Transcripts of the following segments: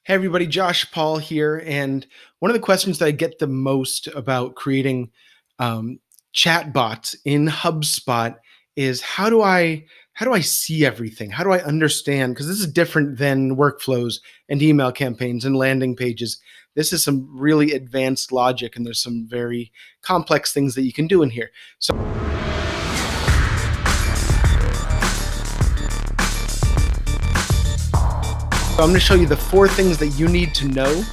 Hey everybody, Josh Paul here. And one of the questions that I get the most about creating um, chatbots in HubSpot is how do I see everything? How do I understand? Because this is different than workflows and email campaigns and landing pages. This is some really advanced logic, and there's some very complex things that you can do in here. So I'm going to show you the 4 things that you need to know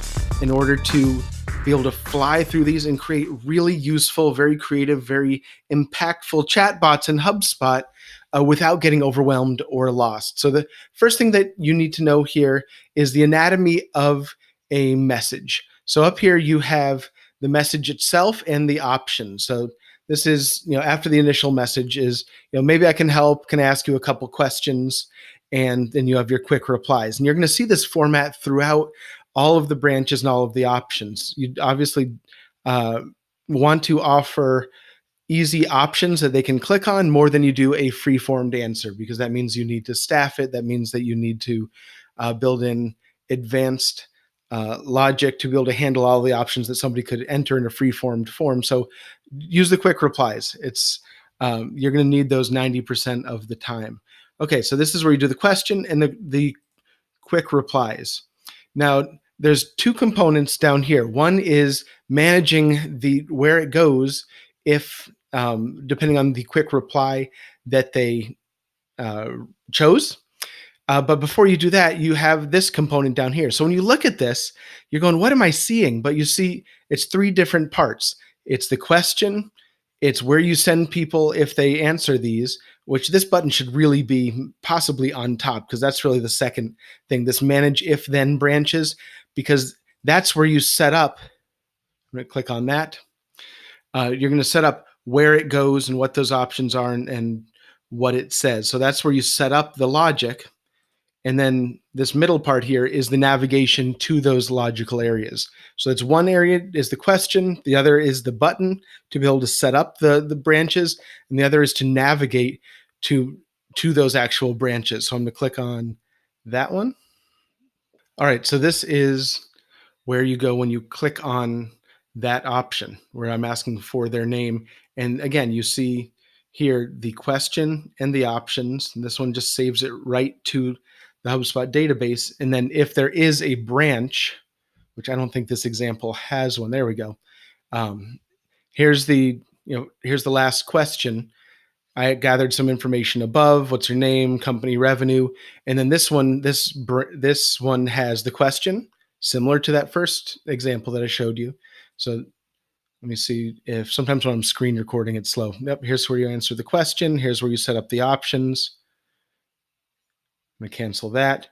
in order to be able to fly through these and create really useful, very creative, very impactful chatbots in HubSpot without getting overwhelmed or lost. So the first thing that you need to know here is the anatomy of a message. So up here you have the message itself and the options. So this is, after the initial message is, maybe I can help, can I ask you a couple questions? And then you have your quick replies. And you're going to see this format throughout all of the branches and all of the options. You obviously want to offer easy options that they can click on more than you do a free-formed answer, because that means you need to staff it. That means that you need to build in advanced logic to be able to handle all the options that somebody could enter in a free-formed form. So use the quick replies. You're going to need those 90% of the time. Okay, so this is where you do the question and the quick replies. Now, there's 2 components down here. One is managing where it goes if, depending on the quick reply that they chose. But before you do that, you have this component down here. So when you look at this, you're going, what am I seeing? But you see it's 3 different parts. It's the question, it's where you send people if they answer these, which this button should really be possibly on top, because that's really the second thing, this manage if then branches, because that's where you set up. I'm going to click on that. You're going to set up where it goes and what those options are and what it says. So that's where you set up the logic. And then this middle part here is the navigation to those logical areas. So it's one area is the question, the other is the button to be able to set up the branches, and the other is to navigate to those actual branches. So I'm going to click on that one. All right, so this is where you go when you click on that option where I'm asking for their name. And again, you see here the question and the options. And this one just saves it right to the HubSpot database. And then if there is a branch, which I don't think this example has one, there we go. Here's the last question. I gathered some information above. What's your name, company, revenue, and then this one has the question, similar to that first example that I showed you. So let me see if sometimes when I'm screen recording, it's slow. Yep, here's where you answer the question. Here's where you set up the options. I'm going to cancel that.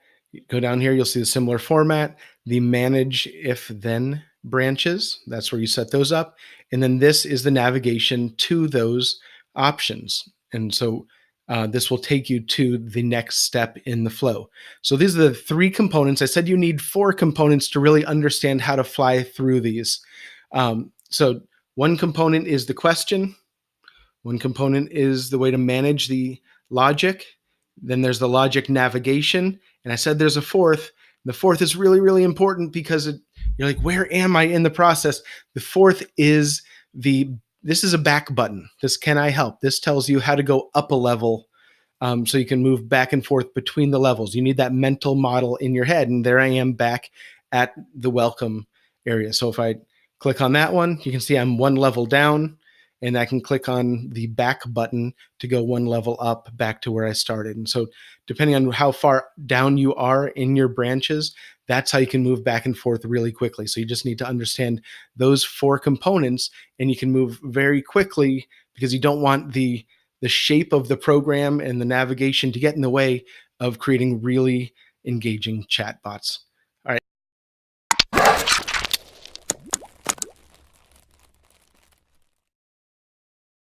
Go down here, you'll see the similar format. The manage if then branches, that's where you set those up. And then this is the navigation to those options. And so this will take you to the next step in the flow. So these are the 3 components. I said you need 4 components to really understand how to fly through these. So one component is the question. One component is the way to manage the logic. Then there's the logic navigation. And I said there's a 4th. The 4th is really, really important because you're like, where am I in the process? The 4th is this is a back button. This can I help? This tells you how to go up a level so you can move back and forth between the levels. You need that mental model in your head. And there I am back at the welcome area. So if I click on that one, you can see I'm 1 level down, and I can click on the back button to go 1 level up back to where I started. And so depending on how far down you are in your branches, that's how you can move back and forth really quickly. So you just need to understand those 4 components, and you can move very quickly because you don't want the shape of the program and the navigation to get in the way of creating really engaging chatbots.